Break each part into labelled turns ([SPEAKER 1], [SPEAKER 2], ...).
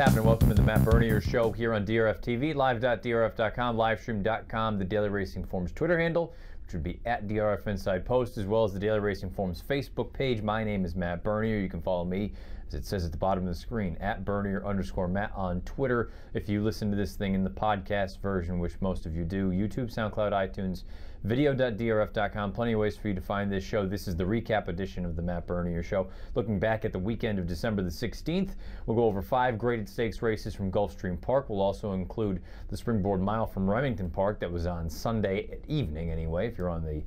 [SPEAKER 1] happening? Welcome to the Matt Bernier Show here on DRFTV, live.drf.com, livestream.com, the Daily Racing Forms Twitter handle, which would be at DRF Inside Post, as well as the Daily Racing Forms Facebook page. My name is Matt Bernier. You can follow me, as it says at the bottom of the screen, at Bernier_Matt on Twitter. If you listen to this thing in the podcast version, which most of you do, YouTube, SoundCloud, iTunes, video.drf.com, plenty of ways for you to find this show. This is the recap edition of the Matt Bernier Show. Looking back at the weekend of December the 16th, we'll go over 5 graded stakes races from Gulfstream Park. We'll also include the Springboard Mile from Remington Park that was on Sunday evening anyway, if you're on the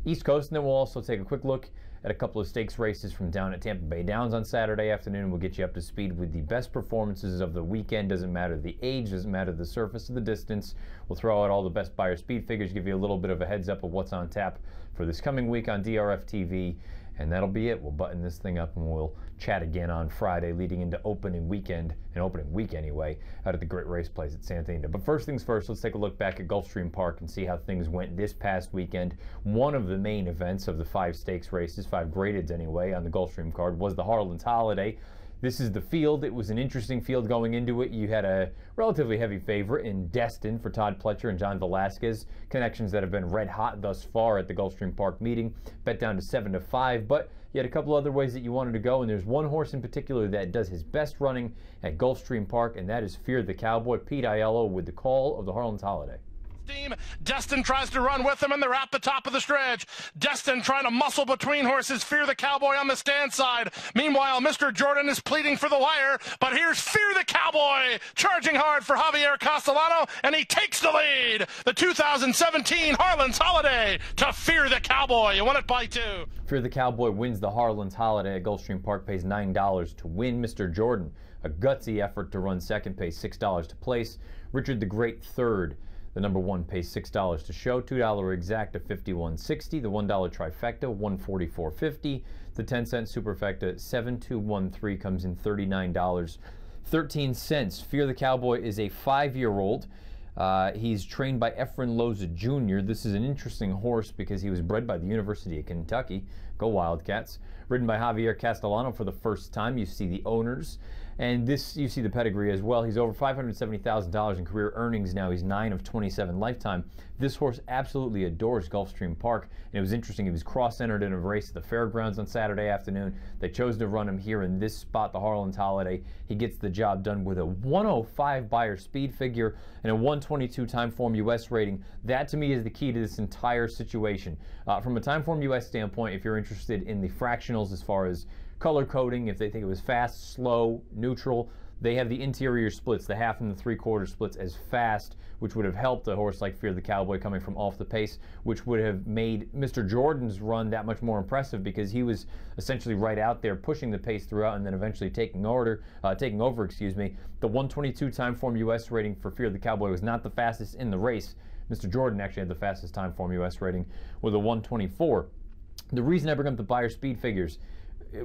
[SPEAKER 1] East Coast. And then we'll also take a quick look at a couple of stakes races from down at Tampa Bay Downs on Saturday afternoon. We'll get you up to speed with the best performances of the weekend. Doesn't matter the age, doesn't matter the surface or the distance. We'll throw out all the best buyer speed figures, give you a little bit of a heads up of what's on tap for this coming week on DRFTV. And that'll be it. We'll button this thing up and we'll chat again on Friday leading into opening week anyway, out at the Great Race Place at Santa Anita. But first things first, let's take a look back at Gulfstream Park and see how things went this past weekend. One of the main events of the 5 stakes races, 5 gradeds anyway, on the Gulfstream card was the Harlan's Holiday. This is the field. It was an interesting field going into it. You had a relatively heavy favorite in Destin for Todd Pletcher and John Velasquez, connections that have been red hot thus far at the Gulfstream Park meeting, bet down to 7-5, but you had a couple other ways that you wanted to go, and there's one horse in particular that does his best running at Gulfstream Park, and that is Fear the Cowboy. Pete Aiello with the call of the Harlan's Holiday.
[SPEAKER 2] Destin tries to run with them, and they're at the top of the stretch. Destin trying to muscle between horses. Fear the Cowboy on the stand side. Meanwhile, Mr. Jordan is pleading for the wire, but here's Fear the Cowboy charging hard for Javier Castellano, and he takes the lead. The 2017 Harlan's Holiday to Fear the Cowboy. You won it by 2.
[SPEAKER 1] Fear the Cowboy wins the Harlan's Holiday at Gulfstream Park, pays $9 to win. Mr. Jordan, a gutsy effort to run second, pays $6 to place. Richard the Great, third. The number 1 pays $6 to show, $2 exact to $51.60. The $1 trifecta, $144.50. The 10-cent superfecta, 7213, comes in $39.13. Fear the Cowboy is a 5-year-old. He's trained by Efren Loza Jr. This is an interesting horse because he was bred by the University of Kentucky. Go Wildcats. Ridden by Javier Castellano for the first time. You see the owners. And this, you see the pedigree as well. He's over $570,000 in career earnings now. He's 9 of 27 lifetime. This horse absolutely adores Gulfstream Park. And it was interesting, he was cross-entered in a race at the fairgrounds on Saturday afternoon. They chose to run him here in this spot, the Harlan's Holiday. He gets the job done with a 105 buyer speed figure and a 122 Timeform US rating. That to me is the key to this entire situation. From a Timeform US standpoint, if you're interested in the fractionals as far as color coding, if they think it was fast, slow, neutral, they have the interior splits, the half and the 3/4 splits as fast, which would have helped a horse like Fear the Cowboy coming from off the pace, which would have made Mr. Jordan's run that much more impressive because he was essentially right out there pushing the pace throughout and then eventually taking over. The 122 Timeform US rating for Fear the Cowboy was not the fastest in the race. Mr. Jordan actually had the fastest Timeform US rating with a 124. The reason I bring up the buyer speed figures,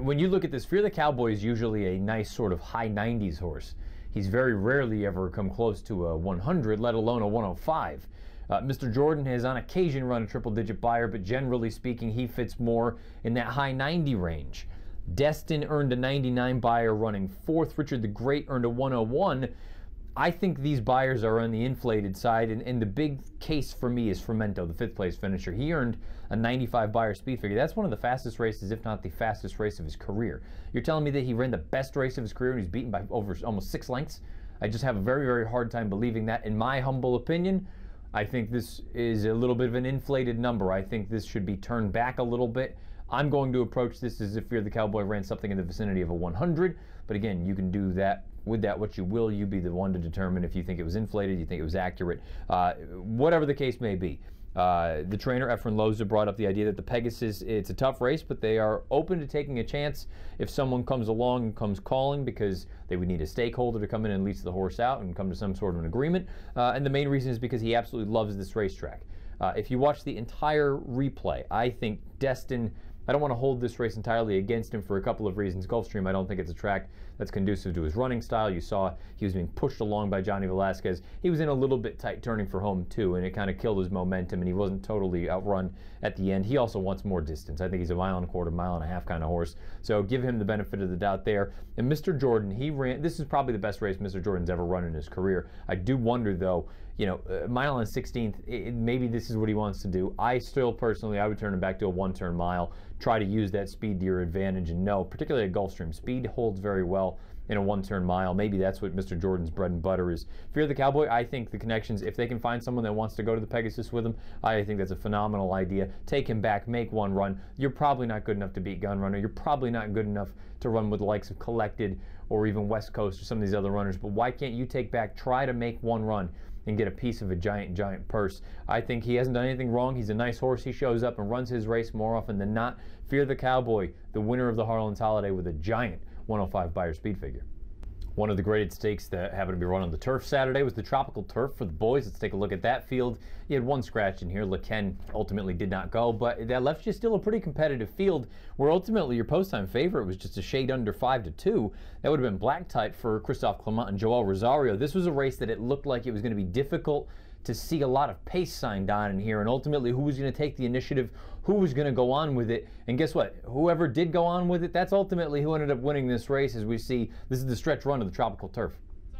[SPEAKER 1] when you look at this, Fear the Cowboy is usually a nice sort of high 90s horse. He's very rarely ever come close to a 100, let alone a 105. Mr. Jordan has on occasion run a triple-digit buyer, but generally speaking, he fits more in that high 90 range. Destin earned a 99 buyer running 4th. Richard the Great earned a 101. I think these buyers are on the inflated side, and the big case for me is Fermento, the 5th place finisher. He earned a 95 buyer speed figure. That's one of the fastest races, if not the fastest race of his career. You're telling me that he ran the best race of his career and he's beaten by over almost 6 lengths? I just have a very, very hard time believing that. In my humble opinion, I think this is a little bit of an inflated number. I think this should be turned back a little bit. I'm going to approach this as if Fear the Cowboy ran something in the vicinity of a 100, but again, you can do that. With that, what you will, you be the one to determine if you think it was inflated, you think it was accurate, whatever the case may be. The trainer, Efren Loza, brought up the idea that the Pegasus, it's a tough race, but they are open to taking a chance if someone comes along and comes calling, because they would need a stakeholder to come in and lease the horse out and come to some sort of an agreement. And the main reason is because he absolutely loves this racetrack. If you watch the entire replay, I think Destin I don't want to hold this race entirely against him for a couple of reasons. Gulfstream, I don't think it's a track that's conducive to his running style. You saw he was being pushed along by Johnny Velasquez. He was in a little bit tight turning for home too, and it kind of killed his momentum, and he wasn't totally outrun at the end. He also wants more distance. I think he's a mile and a quarter, mile and a half kind of horse. So give him the benefit of the doubt there. And Mr. Jordan, he ran, this is probably the best race Mr. Jordan's ever run in his career. I do wonder though, you know, mile and 16th, maybe this is what he wants to do. I still personally, I would turn him back to a one-turn mile, try to use that speed to your advantage, and no, particularly at Gulfstream, speed holds very well in a one-turn mile. Maybe that's what Mr. Jordan's bread and butter is. Fear the Cowboy, I think the connections, if they can find someone that wants to go to the Pegasus with him, I think that's a phenomenal idea. Take him back, make one run. You're probably not good enough to beat Gunrunner. You're probably not good enough to run with the likes of Collected or even West Coast or some of these other runners, but why can't you take back, try to make one run and get a piece of a giant purse? I think he hasn't done anything wrong. He's a nice horse. He shows up and runs his race more often than not. Fear the Cowboy, the winner of the Harlan's Holiday with a giant 105 Beyer speed figure. One of the graded stakes that happened to be run on the turf Saturday was the Tropical Turf for the boys. Let's take a look at that field. You had one scratch in here. LeCan ultimately did not go, but that left you still a pretty competitive field where ultimately your post-time favorite was just a shade under 5-2. That would have been black type for Christophe Clement and Joel Rosario. This was a race that it looked like it was going to be difficult to see a lot of pace signed on in here, and ultimately who was going to take the initiative, who was going to go on with it, and guess what? Whoever did go on with it, that's ultimately who ended up winning this race. As we see, this is the stretch run of the Tropical Turf.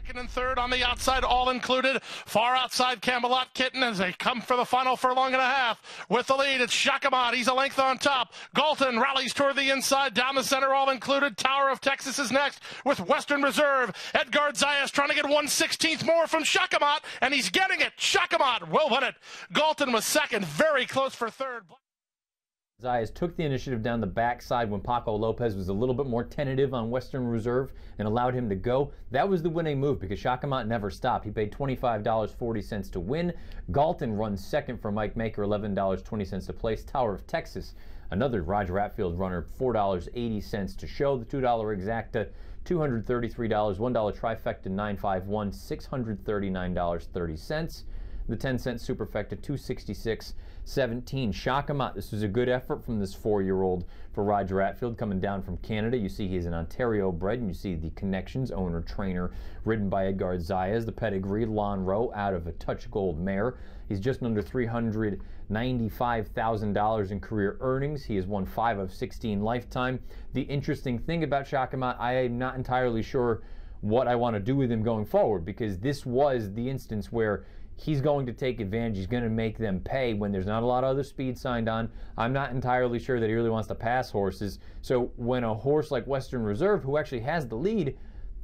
[SPEAKER 2] Second and third on the outside, all included. Far outside, Camelot Kitten as they come for the final furlong and a half. With the lead, it's Shakamat. He's a length on top. Galton rallies toward the inside, down the center, all included. Tower of Texas is next with Western Reserve. Edgar Zayas trying to get 1/16th more from Shakamat, and he's getting it. Shakamat will win it. Galton was second, very close for third.
[SPEAKER 1] Zayas took the initiative down the backside when Paco Lopez was a little bit more tentative on Western Reserve and allowed him to go. That was the winning move because Shakamat never stopped. He paid $25.40 to win. Galton runs second for Mike Maker, $11.20 to place. Tower of Texas, another Roger Atfield runner, $4.80 to show. The $2 exacta, $233, $1 trifecta, 951, $639.30. The 10-cent superfecta, $266.17. Shakamat, this was a good effort from this 4-year-old for Roger Atfield coming down from Canada. You see he's an Ontario bred, and you see the connections, owner, trainer, ridden by Edgar Zayas. The pedigree, Lon Rowe, out of a Touch Gold mare. He's just under $395,000 in career earnings. He has won 5 of 16 lifetime. The interesting thing about Shakamat, I am not entirely sure what I want to do with him going forward, because this was the instance where he's going to take advantage. He's going to make them pay when there's not a lot of other speed signed on. I'm not entirely sure that he really wants to pass horses. So when a horse like Western Reserve, who actually has the lead,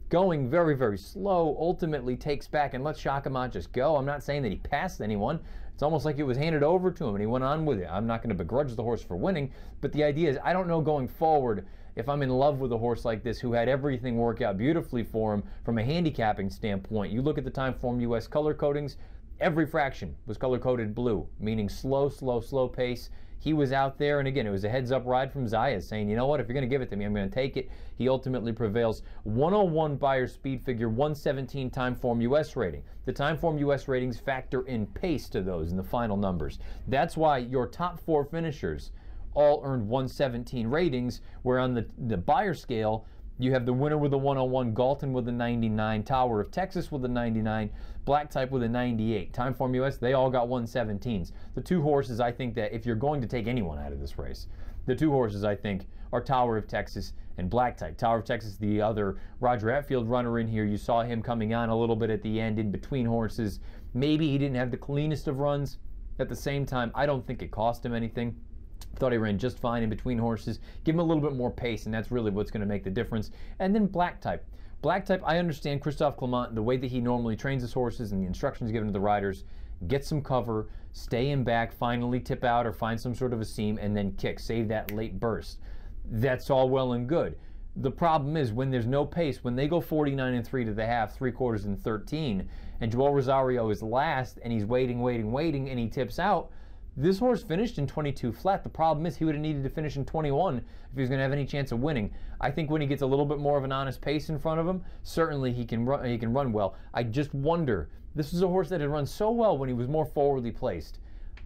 [SPEAKER 1] going very slow, ultimately takes back and lets Shakamat just go, I'm not saying that he passed anyone. It's almost like it was handed over to him and he went on with it. I'm not going to begrudge the horse for winning, but the idea is I don't know going forward if I'm in love with a horse like this who had everything work out beautifully for him from a handicapping standpoint. You look at the Timeform US color codings, every fraction was color-coded blue, meaning slow pace. He was out there, and again, it was a heads-up ride from Zayas saying, you know what, if you're going to give it to me, I'm going to take it. He ultimately prevails. 101 Beyer speed figure, 117 Timeform US rating. The Timeform US ratings factor in pace to those in the final numbers. That's why your top 4 finishers all earned 117 ratings, where on the Beyer scale, you have the winner with a 101, Galton with a 99, Tower of Texas with a 99, Black Type with a 98. Timeform US, they all got 117s. The 2 horses, I think that if you're going to take anyone out of this race, the 2 horses, I think, are Tower of Texas and Black Type. Tower of Texas, the other Roger Atfield runner in here. You saw him coming on a little bit at the end in between horses. Maybe he didn't have the cleanest of runs. At the same time, I don't think it cost him anything. Thought he ran just fine in between horses. Give him a little bit more pace, and that's really what's going to make the difference. And then Black Type. Black Type, I understand Christophe Clement, the way that he normally trains his horses and the instructions given to the riders, get some cover, stay in back, finally tip out or find some sort of a seam, and then kick. Save that late burst. That's all well and good. The problem is when there's no pace, when they go 49-3 to the half, 3/4 and 13, and Joel Rosario is last, and he's waiting, and he tips out, this horse finished in 22 flat. The problem is he would have needed to finish in 21 if he was going to have any chance of winning. I think when he gets a little bit more of an honest pace in front of him, certainly he can run well. I just wonder, this is a horse that had run so well when he was more forwardly placed.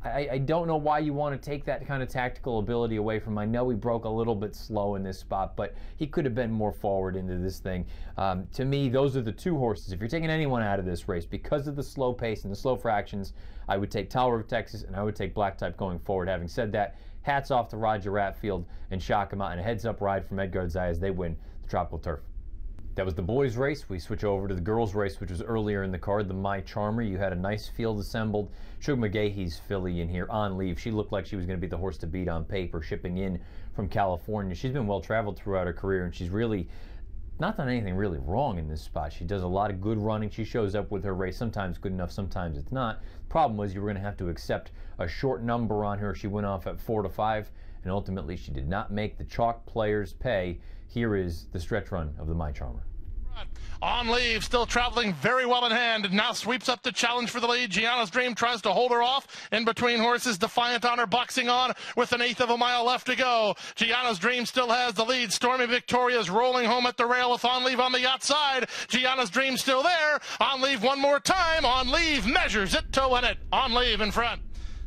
[SPEAKER 1] I don't know why you want to take that kind of tactical ability away from him. I know he broke a little bit slow in this spot, but he could have been more forward into this thing. To me, those are the two horses. If you're taking anyone out of this race, because of the slow pace and the slow fractions, I would take Tower of Texas and I would take Black Type going forward. Having said that, hats off to Roger Ratfield and Shakama, and a heads-up ride from Edgar Zayas. They win the Tropical Turf. That was the boys' race. We switch over to the girls' race, which was earlier in the card, the My Charmer. You had a nice field assembled. Sugar McGahee's filly in here on leave. She looked like she was going to be the horse to beat on paper, shipping in from California. She's been well-traveled throughout her career, and she's really not done anything really wrong in this spot. She does a lot of good running. She shows up with her race. Sometimes good enough, sometimes it's not. Problem was you were going to have to accept a short number on her. She went off at 4-5, and ultimately she did not make the chalk players pay. Here is the stretch run of the My Charmer.
[SPEAKER 2] On leave, still traveling very well in hand, now sweeps up the challenge for the lead. Gianna's Dream tries to hold her off in between horses. Defiant Honor boxing on with an eighth of a mile left to go. Gianna's Dream still has the lead. Stormy Victoria's rolling home at the rail with On Leave on the outside. Gianna's Dream still there. On Leave one more time. On Leave measures it to win it. On Leave in front.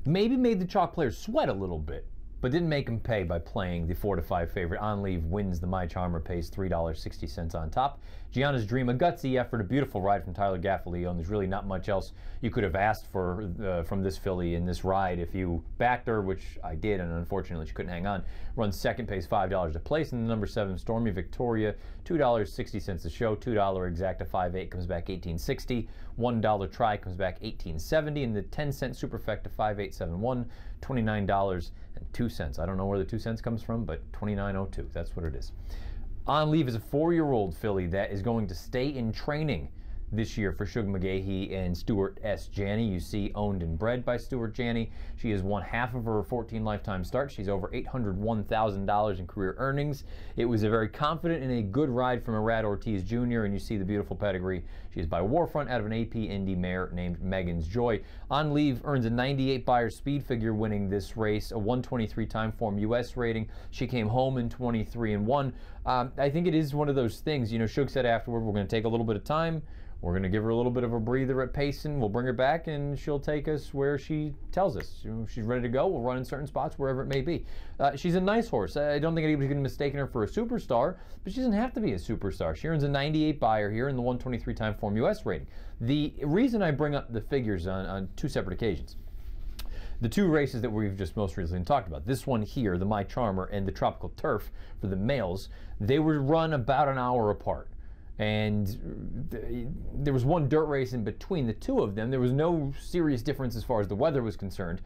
[SPEAKER 1] Maybe made the chalk players sweat a little bit, but didn't make them pay by playing the 4-5 favorite. On Leave wins the My Charmer, pays $3.60 on top. Gianna's Dream, a gutsy effort, a beautiful ride from Tyler Gaffalione. There's really not much else you could have asked for from this filly in this ride if you backed her, which I did, and unfortunately she couldn't hang on. Runs second, pays $5 a place, and the number 7, Stormy Victoria, $2.60 a show, $2 exacta 5/8 comes back $18.60, $1 try comes back $18.70, and the 10-cent superfecta 5/871, $29.02. I don't know where the 2 cents comes from, but $29.02. That's what it is. On Leave is a 4-year-old filly that is going to stay in training this year for Sugar McGahee and Stuart S. Janney. You see owned and bred by Stuart Janney. She has won half of her 14 lifetime starts. She's over $801,000 in career earnings. It was a very confident and a good ride from Arad Ortiz Jr., and you see the beautiful pedigree. She is by Warfront out of an AP Indy mare named Megan's Joy. On Leave earns a 98 Beyer speed figure winning this race, a 123 time form US rating. She came home in 23-1. I think it is one of those things, you know, Shug said afterward, we're going to take a little bit of time. We're going to give her a little bit of a breather at Payson. We'll bring her back, and she'll take us where she tells us. You know, she's ready to go. We'll run in certain spots, wherever it may be. She's a nice horse. I don't think anybody's going to mistake her for a superstar, but she doesn't have to be a superstar. She earns a 98 Beyer here in the 123 time form US rating. The reason I bring up the figures on two separate occasions, the two races that we've just most recently talked about, this one here, the My Charmer, and the Tropical Turf for the males, they were run about an hour apart. And there was one dirt race in between the two of them. There was no serious difference as far as the weather was concerned.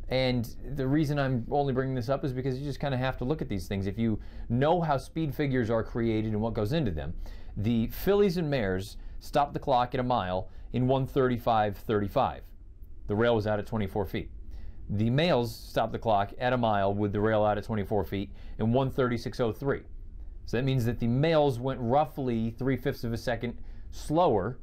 [SPEAKER 1] And the reason I'm only bringing this up is because you just kind of have to look at these things. If you know how speed figures are created and what goes into them, the fillies and mares stopped the clock at a mile in 1:35.35. The rail was out at 24 feet. The males stopped the clock at a mile with the rail out at 24 feet in 1:36.03. So that means that the males went roughly 3/5 of a second slower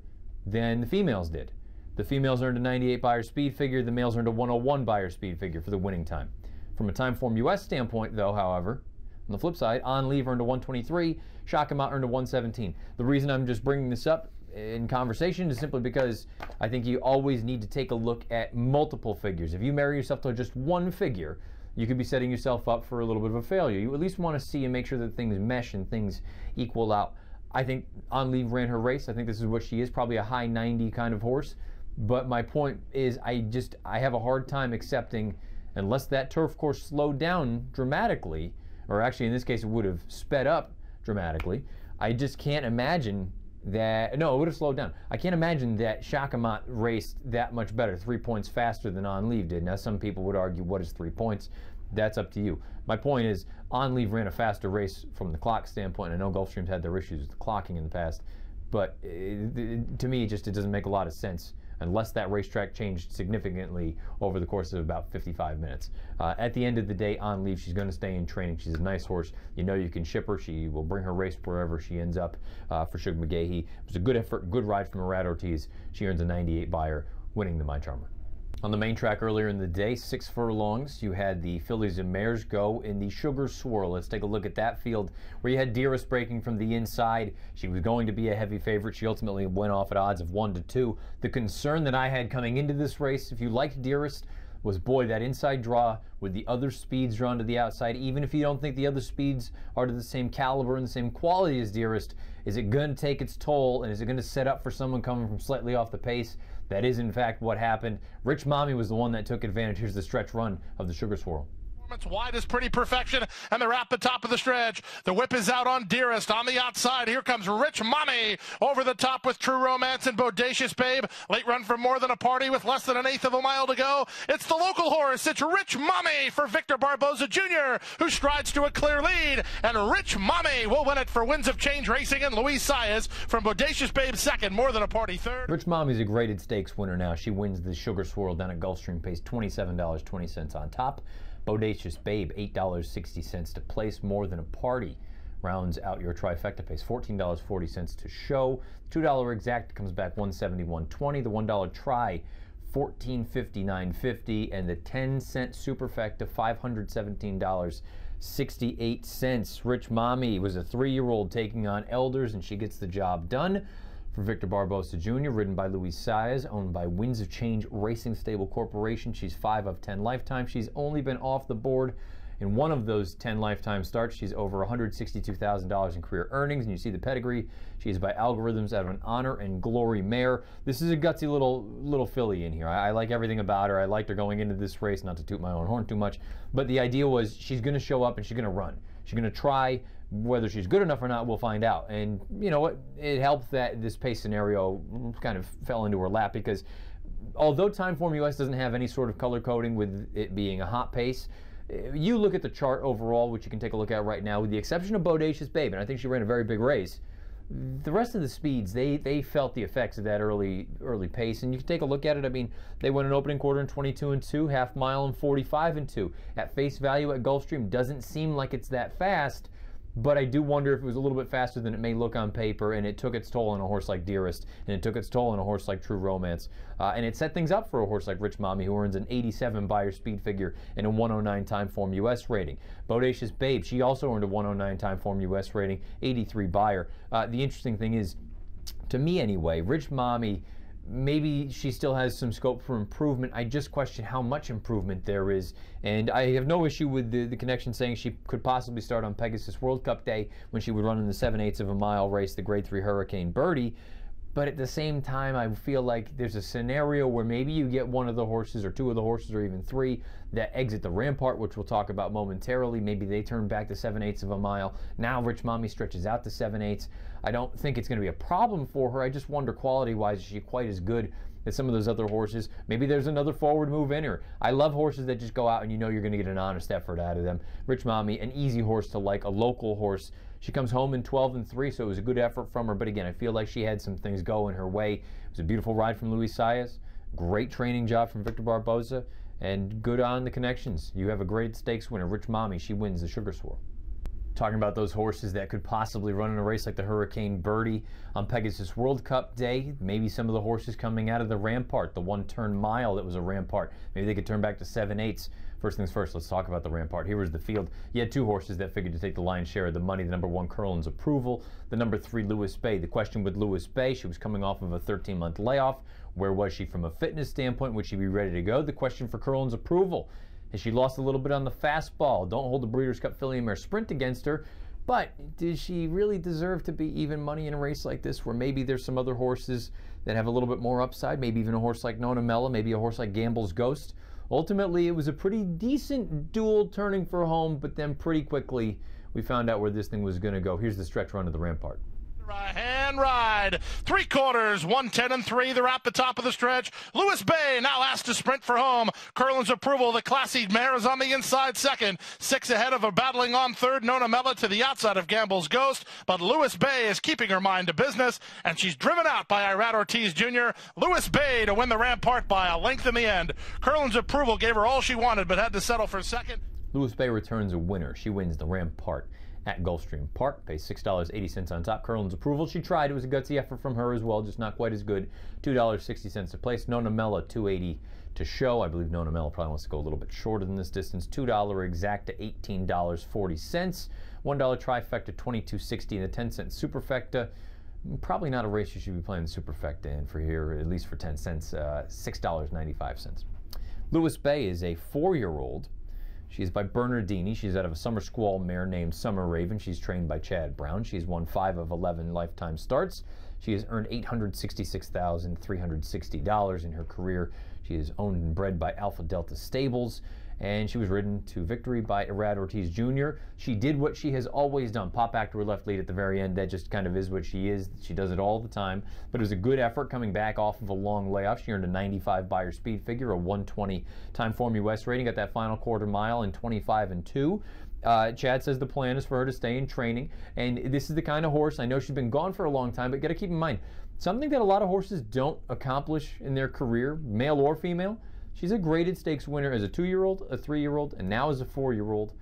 [SPEAKER 1] than the females did. The females earned a 98 Beyer speed figure. The males earned a 101 Beyer speed figure for the winning time. From a time form US standpoint, though, however, on the flip side, On Leave earned a 123. Shakama earned a 117. The reason I'm just bringing this up in conversation is simply because I think you always need to take a look at multiple figures. If you marry yourself to just one figure, you could be setting yourself up for a little bit of a failure. You at least want to see and make sure that things mesh and things equal out. I think On Leave ran her race. I think this is what she is, probably a high 90 kind of horse. But my point is I have a hard time accepting, unless that turf course slowed down dramatically, or actually in this case it would have sped up dramatically, I just can't imagine that, no, it would have slowed down. I can't imagine that Shakamat raced that much better, 3 points faster than On Leave did. Now, some people would argue, what is 3 points? That's up to you. My point is, On Leave ran a faster race from the clock standpoint. I know Gulfstream's had their issues with clocking in the past, but to me, it doesn't make a lot of sense unless that racetrack changed significantly over the course of about 55 minutes. At the end of the day, On Leave, she's going to stay in training. She's a nice horse. You know you can ship her. She will bring her race wherever she ends up for Sugar McGahee. It was a good effort, good ride from Arad Ortiz. She earns a 98 Beyer, winning the My Charmer. On the main track earlier in the day, 6 furlongs, you had the fillies and mares go in the Sugar Swirl. Let's take a look at that field where you had Dearest breaking from the inside. She was going to be a heavy favorite. She ultimately went off at odds of 1-2. The concern that I had coming into this race, if you liked Dearest, was, boy, that inside draw with the other speeds drawn to the outside, even if you don't think the other speeds are to the same caliber and the same quality as Dearest, is it going to take its toll, and is it going to set up for someone coming from slightly off the pace? That is, in fact, what happened. Rich Mommy was the one that took advantage. Here's the stretch run of the Sugar Swirl.
[SPEAKER 2] It's wide as pretty perfection, and they're at the top of the stretch. The whip is out on Dearest. On the outside, here comes Rich Mommy over the top with True Romance and Bodacious Babe. Late run for More Than a Party with less than an eighth of a mile to go. It's the local horse. It's Rich Mommy for Victor Barboza Jr., who strides to a clear lead. And Rich Mommy will win it for Winds of Change Racing and Luis Saez from Bodacious Babe second, More Than a Party third.
[SPEAKER 1] Rich Mommy's a graded stakes winner now. She wins the Sugar Swirl down at Gulfstream, pays $27.20 on top. Bodacious Babe, $8.60 to place. More Than a Party rounds out your trifecta, pays $14.40 to show. $2 exact comes back $171.20. The $1 try, $14.59.50, and the 10-cent superfecta, $517.68. Rich Mommy was a 3-year-old taking on Elders, and she gets the job done. For Victor Barboza Jr., ridden by Luis Saez, owned by Winds of Change Racing Stable Corporation. She's 5 of 10 lifetime. She's only been off the board in one of those 10 lifetime starts. She's over $162,000 in career earnings, and you see the pedigree. She's by Algorithms out of an Honor and Glory mare. This is a gutsy little filly in here. I like everything about her. I liked her going into this race, not to toot my own horn too much, but the idea was she's going to show up and she's going to run. She's going to try. Whether she's good enough or not, we'll find out. And you know what? It helped that this pace scenario kind of fell into her lap, because although Timeform US doesn't have any sort of color coding with it being a hot pace, you look at the chart overall, which you can take a look at right now, with the exception of Bodacious Babe, and I think she ran a very big race. The rest of the speeds, they felt the effects of that early pace, and you can take a look at it. I mean, they went an opening quarter in 22-2, half mile in 45-2. At face value at Gulfstream, doesn't seem like it's that fast, but I do wonder if it was a little bit faster than it may look on paper, and it took its toll on a horse like Dearest, and it took its toll on a horse like True Romance, and it set things up for a horse like Rich Mommy, who earns an 87 Beyer speed figure and a 109 Timeform US rating. Bodacious Babe, she also earned a 109 Timeform US rating, 83 Beyer. The interesting thing is, to me anyway, Rich Mommy, maybe she still has some scope for improvement. I just question how much improvement there is. And I have no issue with the connection saying she could possibly start on Pegasus World Cup Day when she would run in the 7/8 of a mile race, the Grade 3 Hurricane Birdie. But at the same time, I feel like there's a scenario where maybe you get one of the horses or two of the horses or even three that exit the Rampart, which we'll talk about momentarily. Maybe they turn back to 7/8 of a mile. Now Rich Mommy stretches out to 7/8. I don't think it's going to be a problem for her. I just wonder quality-wise, is she quite as good as some of those other horses? Maybe there's another forward move in her. I love horses that just go out and you know you're going to get an honest effort out of them. Rich Mommy, an easy horse to like, a local horse. She comes home in 12-3, so it was a good effort from her. But again, I feel like she had some things going her way. It was a beautiful ride from Luis Saez, great training job from Victor Barboza, and good on the connections. You have a great stakes winner, Rich Mommy. She wins the Sugar Swirl. Talking about those horses that could possibly run in a race like the Hurricane Birdie on Pegasus World Cup Day. Maybe some of the horses coming out of the Rampart, the one-turn mile that was a Rampart. Maybe they could turn back to 7/8. First things first, let's talk about the Rampart. Here was the field. You had two horses that figured to take the lion's share of the money. The number 1, Curlin's Approval. The number 3, Luis Bay. The question with Luis Bay, she was coming off of a 13-month layoff. Where was she from a fitness standpoint? Would she be ready to go? The question for Curlin's Approval. Has she lost a little bit on the fastball? Don't hold the Breeders' Cup Filly Mare Sprint against her. But did she really deserve to be even money in a race like this, where maybe there's some other horses that have a little bit more upside? Maybe even a horse like Nona Mella, maybe a horse like Gamble's Ghost. Ultimately, it was a pretty decent duel turning for home, but then pretty quickly we found out where this thing was going to go. Here's the stretch run of the Rampart.
[SPEAKER 2] Right-hand ride, 3/4, 110-3. They're at the top of the stretch. Luis Bay now asked to sprint for home. Curlin's Approval, the classy mare, is on the inside second. 6 ahead of her, battling on third. Nona Mella to the outside of Gamble's Ghost. But Luis Bay is keeping her mind to business, and she's driven out by Irad Ortiz Jr. Luis Bay to win the Rampart by a length in the end. Curlin's Approval gave her all she wanted, but had to settle for second.
[SPEAKER 1] Luis Bay returns a winner. She wins the Rampart at Gulfstream Park, pays $6.80 on top. Curlin's Approval, she tried. It was a gutsy effort from her as well, just not quite as good. $2.60 to place. Nona Mella, $2.80 to show. I believe Nona Mella probably wants to go a little bit shorter than this distance. $2 exact to $18.40. $1 trifecta, $22.60, and the 10-cent superfecta. Probably not a race you should be playing the superfecta in for here, at least for 10 cents. $6.95. Lewis Bay is a 4-year-old. She's by Bernardini. She's out of a Summer Squall mare named Summer Raven. She's trained by Chad Brown. She's won 5 of 11 lifetime starts. She has earned $866,360 in her career. She is owned and bred by Alpha Delta Stables, and she was ridden to victory by Irad Ortiz Jr. She did what she has always done. Pop back to her left lead at the very end. That just kind of is what she is. She does it all the time. But it was a good effort coming back off of a long layoff. She earned a 95 Beyer speed figure, a 120 time form US rating. Got that final quarter mile in 25 and 2. Chad says the plan is for her to stay in training. And this is the kind of horse, I know she's been gone for a long time, but got to keep in mind, something that a lot of horses don't accomplish in their career, male or female. She's a graded stakes winner as a 2-year-old, a 3-year-old, and now as a 4-year-old.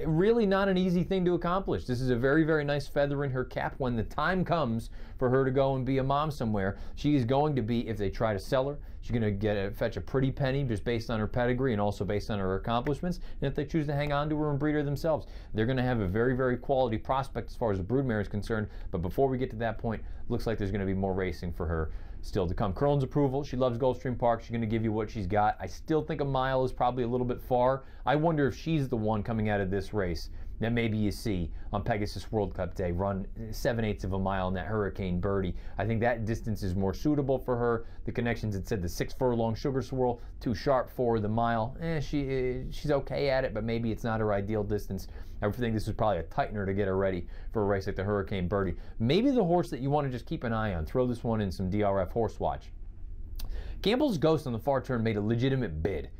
[SPEAKER 1] Really not an easy thing to accomplish. This is a very, very nice feather in her cap. When the time comes for her to go and be a mom somewhere, she is going to be, if they try to sell her, she's going to fetch a pretty penny just based on her pedigree and also based on her accomplishments. And if they choose to hang on to her and breed her themselves, they're going to have a very, very quality prospect as far as the broodmare is concerned. But before we get to that point, looks like there's going to be more racing for her still to come. Curlin's approval. She loves Gulfstream Park. She's going to give you what she's got. I still think a mile is probably a little bit far. I wonder if she's the one coming out of this race that maybe you see on Pegasus World Cup Day run 7/8 of a mile in that Hurricane Birdie. I think that distance is more suitable for her. The connections had said the 6 furlong Sugar Swirl, too sharp for the mile. She's okay at it, but maybe it's not her ideal distance. I think this is probably a tightener to get her ready for a race like the Hurricane Birdie. Maybe the horse that you want to just keep an eye on. Throw this one in some DRF Horse Watch. Gamble's Ghost on the far turn made a legitimate bid,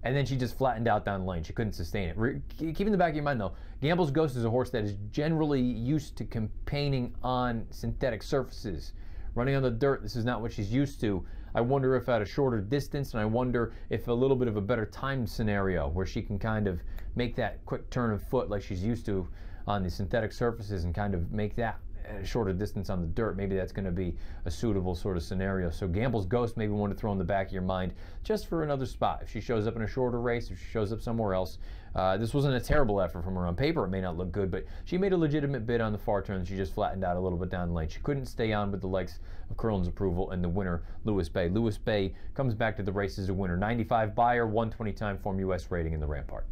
[SPEAKER 1] and then she just flattened out down the lane. She couldn't sustain it. Keep in the back of your mind, though, Gamble's Ghost is a horse that is generally used to campaigning on synthetic surfaces. Running on the dirt, this is not what she's used to. I wonder if at a shorter distance, and I wonder if a little bit of a better timed scenario where she can kind of make that quick turn of foot like she's used to on the synthetic surfaces and kind of make that at a shorter distance on the dirt. Maybe that's going to be a suitable sort of scenario. So Gamble's Ghost, maybe one to throw in the back of your mind just for another spot. If she shows up in a shorter race, if she shows up somewhere else, this wasn't a terrible effort from her. On paper, it may not look good, but she made a legitimate bid on the far turn. She just flattened out a little bit down the lane. She couldn't stay on with the likes of Curlin's approval and the winner, Lewis Bay. Lewis Bay comes back to the race as a winner. 95 Beyer, 120 time form US rating in the Rampart.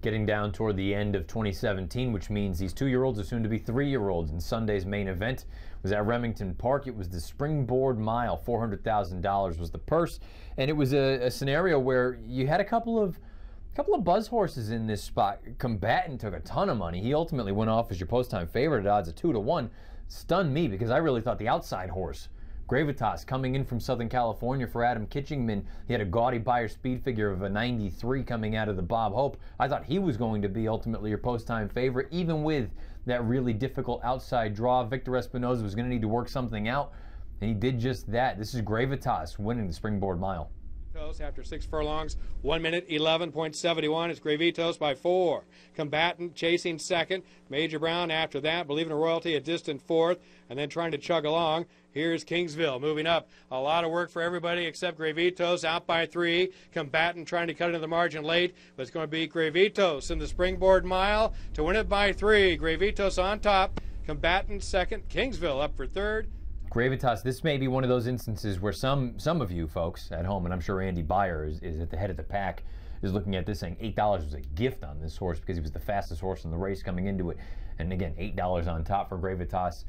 [SPEAKER 1] Getting down toward the end of 2017, which means these 2-year-olds are soon to be 3-year-olds. And Sunday's main event was at Remington Park. It was the Springboard Mile. $400,000 was the purse, and it was a scenario where you had a couple of buzz horses in this spot. Combatant took a ton of money. He ultimately went off as your post-time favorite at odds of 2-1. Stunned me because I really thought the outside horse, Gravitas, coming in from Southern California for Adam Kitchingman. He had a gaudy Beyer speed figure of a 93 coming out of the Bob Hope. I thought he was going to be ultimately your post-time favorite, even with that really difficult outside draw. Victor Espinoza was going to need to work something out, and he did just that. This is Gravitas winning the Springboard Mile.
[SPEAKER 3] After 6 furlongs, 1 minute 11.71. It's Gravitos by 4. Combatant chasing second. Major Brown after that. Believing in Royalty a distant fourth, and then trying to chug along. Here's Kingsville moving up. A lot of work for everybody except Gravitos, out by 3. Combatant trying to cut into the margin late, but it's going to be Gravitos in the Springboard Mile to win it by 3. Gravitos on top. Combatant second. Kingsville up for third.
[SPEAKER 1] Gravitas, this may be one of those instances where some of you folks at home, and I'm sure Andy Beyer is at the head of the pack, is looking at this saying $8 was a gift on this horse because he was the fastest horse in the race coming into it. And again, $8 on top for Gravitas.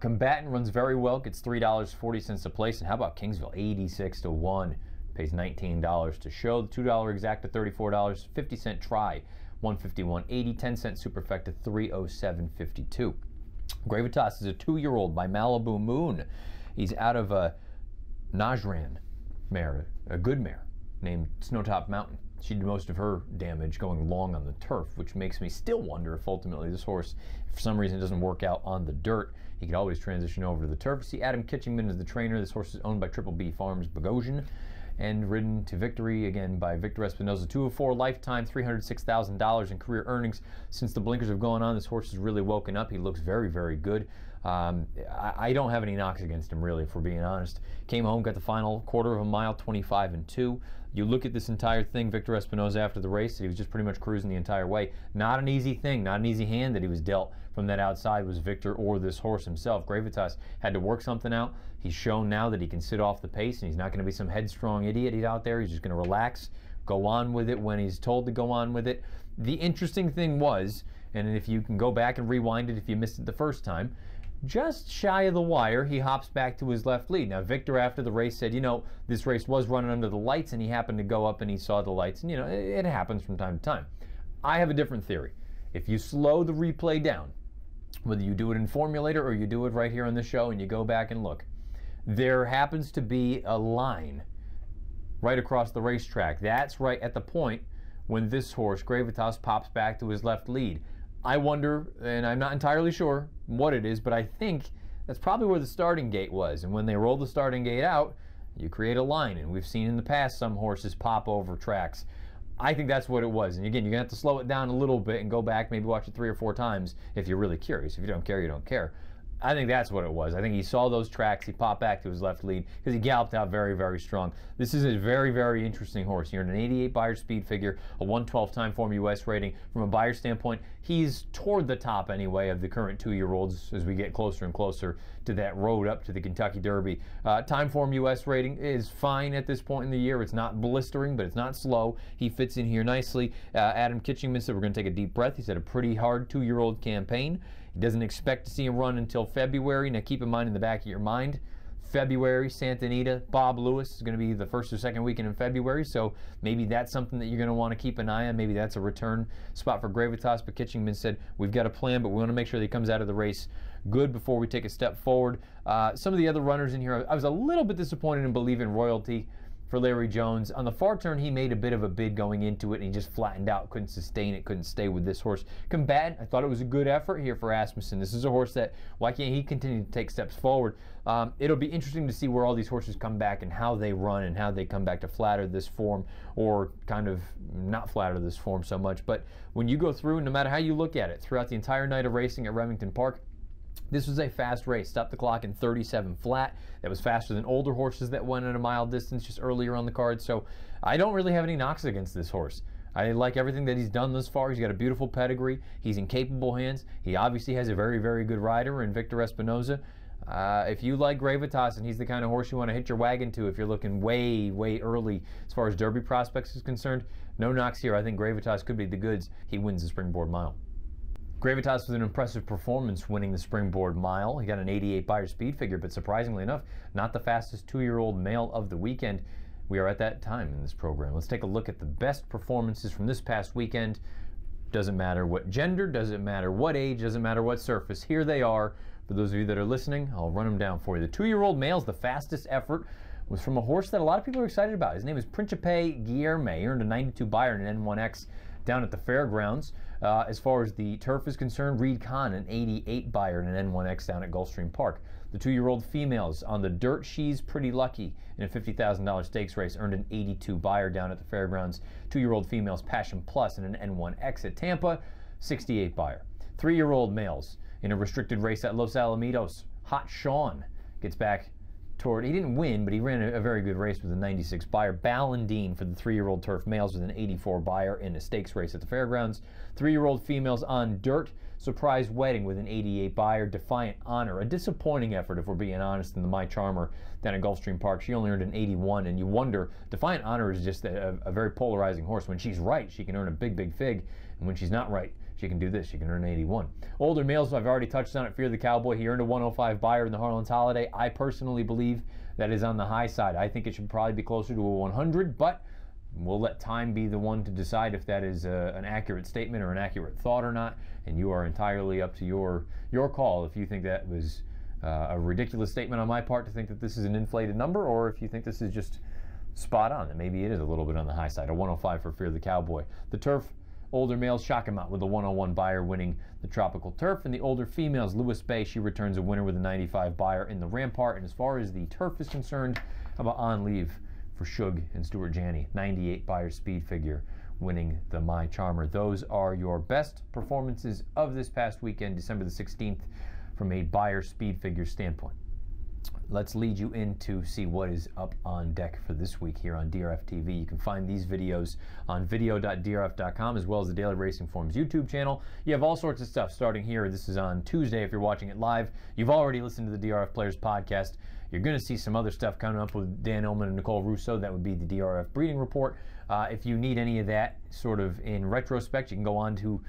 [SPEAKER 1] Combatant runs very well, gets $3.40 a place. And how about Kingsville? 86-1, pays $19 to show. The $2 exact to $34, 50-cent try, 151.80, 10-cent superfecta, 307.52. Gravitas is a 2-year-old by Malibu Moon. He's out of a Najran mare, a good mare named Snowtop Mountain. She did most of her damage going long on the turf, which makes me still wonder if ultimately this horse, if for some reason, doesn't work out on the dirt. He could always transition over to the turf. See, Adam Kitchingman is the trainer. This horse is owned by Triple B Farms Bogosian and ridden to victory again by Victor Espinoza. 2 of 4 lifetime, $306,000 in career earnings. Since the blinkers have gone on, this horse has really woken up. He looks very, very good. I don't have any knocks against him, really, if we're being honest. Came home, got the final quarter of a mile, 25-2. You look at this entire thing, Victor Espinoza after the race, he was just pretty much cruising the entire way. Not an easy thing, not an easy hand that he was dealt from that outside was Victor or this horse himself. Gravitas had to work something out. He's shown now that he can sit off the pace, and he's not going to be some headstrong idiot. He's out there. He's just going to relax, go on with it when he's told to go on with it. The interesting thing was, and if you can go back and rewind it if you missed it the first time, just shy of the wire, he hops back to his left lead. Now, Victor, after the race, said, you know, this race was running under the lights, and he happened to go up and he saw the lights, and, you know, it happens from time to time. I have a different theory. If you slow the replay down, whether you do it in Formulator or you do it right here on the show and you go back and look, there happens to be a line right across the racetrack. That's right at the point when this horse, Gravitas, pops back to his left lead. I wonder, and I'm not entirely sure what it is, but I think that's probably where the starting gate was. And when they roll the starting gate out, you create a line. And we've seen in the past some horses pop over tracks. I think that's what it was. And again, you're going to have to slow it down a little bit and go back, maybe watch it 3 or 4 times if you're really curious. If you don't care, you don't care. I think that's what it was. I think he saw those tracks, he popped back to his left lead because he galloped out very, very strong. This is a very, very interesting horse. He earned an 88 Beyer speed figure, a 112 time form US rating. From a Beyer standpoint, he's toward the top anyway of the current 2-year-olds as we get closer and closer to that road up to the Kentucky Derby. Time form US rating is fine at this point in the year. It's not blistering, but it's not slow. He fits in here nicely. Adam Kitchingman said we're going to take a deep breath. He said a pretty hard 2-year-old campaign. He doesn't expect to see him run until February. Now keep in mind in the back of your mind, February, Santa Anita, Bob Lewis is going to be the first or second weekend in February, so maybe that's something that you're going to want to keep an eye on. Maybe that's a return spot for Gravitas, but Kitchingman said we've got a plan, but we want to make sure that he comes out of the race good before we take a step forward. Some of the other runners in here, I was a little bit disappointed in Believe in Royalty for Larry Jones. On the far turn, he made a bit of a bid going into it, and he just flattened out, couldn't sustain it, couldn't stay with this horse. Combatant, I thought it was a good effort here for Asmussen. This is a horse that, why can't he continue to take steps forward? It'll be interesting to see where all these horses come back and how they run and how they come back to flatter this form or kind of not flatter this form so much. But when you go through, no matter how you look at it, throughout the entire night of racing at Remington Park, this was a fast race. Stopped the clock in 37 flat. That was faster than older horses that went at a mile distance just earlier on the card. So I don't really have any knocks against this horse. I like everything that he's done thus far. He's got a beautiful pedigree. He's in capable hands. He obviously has a very, very good rider in Victor Espinoza. If you like Gravitas and he's the kind of horse you want to hit your wagon to if you're looking way, way early as far as Derby prospects is concerned, no knocks here. I think Gravitas could be the goods. He wins the Springboard Mile. Gravitas with an impressive performance winning the Springboard Mile. He got an 88 Beyer speed figure, but surprisingly enough, not the fastest 2-year-old male of the weekend. We are at that time in this program. Let's take a look at the best performances from this past weekend. Doesn't matter what gender, doesn't matter what age, doesn't matter what surface. Here they are. For those of you that are listening, I'll run them down for you. The 2-year-old male's the fastest effort was from a horse that a lot of people are excited about. His name is Principe Guillerme. He earned a 92 Beyer and an N1X down at the fairgrounds. As far as the turf is concerned, Reed Kahn, an 88 Beyer and an N1X down at Gulfstream Park. The 2-year-old females on the dirt, she's pretty lucky in a $50,000 stakes race, earned an 82 Beyer down at the fairgrounds. 2-year-old females, Passion Plus and an N1X at Tampa, 68 Beyer. 3-year-old males in a restricted race at Los Alamitos. Hot Sean gets back toward, he didn't win, but he ran a very good race with a 96 Beyer. Ballandine for the 3-year-old turf males with an 84 Beyer in a stakes race at the fairgrounds. 3-year-old females on dirt, Surprise Wedding with an 88 Beyer. Defiant Honor, a disappointing effort if we're being honest, in the My Charmer down at Gulfstream Park. She only earned an 81, and you wonder, Defiant Honor is just a very polarizing horse. When she's right, she can earn a big, big fig, and when she's not right, she can do this. She can earn an 81. Older males, I've already touched on it. Fear the Cowboy. He earned a 105 Beyer in the Harlan's Holiday. I personally believe that is on the high side. I think it should probably be closer to a 100, but we'll let time be the one to decide if that is an accurate statement or an accurate thought or not. And you are entirely up to your call if you think that was a ridiculous statement on my part to think that this is an inflated number, or if you think this is just spot on, that maybe it is a little bit on the high side. A 105 for Fear the Cowboy. The turf, older males, shock him out with a 101 Beyer winning the Tropical Turf. And the older females, Lewis Bay, she returns a winner with a 95 Beyer in the Rampart. And as far as the turf is concerned, how about On Leave for Shug and Stuart Janney? 98 Beyer speed figure winning the My Charmer. Those are your best performances of this past weekend, December the 16th, from a buyer speed figure standpoint. Let's lead you in to see what is up on deck for this week here on DRFTV. You can find these videos on video.drf.com as well as the Daily Racing Forms YouTube channel. You have all sorts of stuff starting here. This is on Tuesday if you're watching it live. You've already listened to the DRF Players podcast. You're going to see some other stuff coming up with Dan Illman and Nicole Russo. That would be the DRF Breeding Report. If you need any of that sort of in retrospect, you can go on to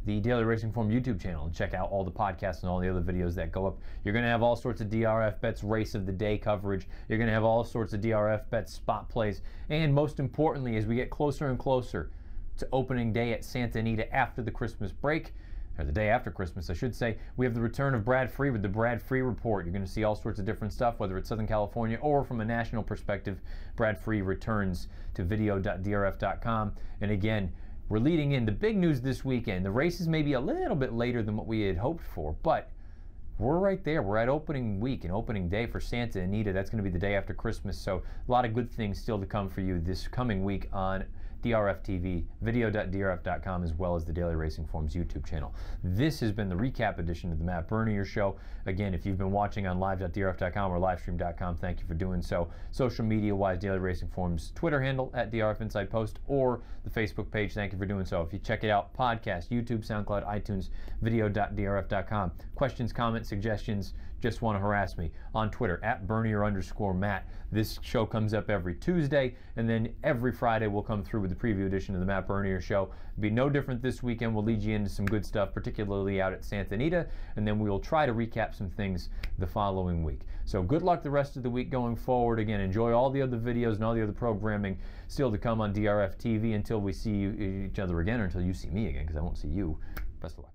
[SPEAKER 1] the Daily Racing Form YouTube channel and check out all the podcasts and all the other videos that go up. You're going to have all sorts of DRF Bets Race of the Day coverage. You're going to have all sorts of DRF Bets spot plays. And most importantly, as we get closer and closer to opening day at Santa Anita after the Christmas break, or the day after Christmas, I should say, we have the return of Brad Free with the Brad Free Report. You're going to see all sorts of different stuff, whether it's Southern California or from a national perspective. Brad Free returns to video.drf.com. And again, we're leading in the big news this weekend. The races may be a little bit later than what we had hoped for, but we're right there. We're at opening week and opening day for Santa Anita. That's going to be the day after Christmas, so a lot of good things still to come for you this coming week on DRFTV, video.drf.com, as well as the Daily Racing Forms YouTube channel. This has been the recap edition of the Matt Bernier Show. Again, if you've been watching on live.drf.com or livestream.com, thank you for doing so. Social media-wise, Daily Racing Forms Twitter handle at DRF Inside Post or the Facebook page, thank you for doing so. If you check it out, podcast, YouTube, SoundCloud, iTunes, video.drf.com. Questions, comments, suggestions, just want to harass me on Twitter at Bernier_Matt. This show comes up every Tuesday, and then every Friday we'll come through with the preview edition of the Matt Bernier Show. It'll be no different this weekend. We'll lead you into some good stuff, particularly out at Santa Anita, and then we will try to recap some things the following week. So good luck the rest of the week going forward. Again, enjoy all the other videos and all the other programming still to come on DRF TV until we see each other again, or until you see me again, because I won't see you. Best of luck.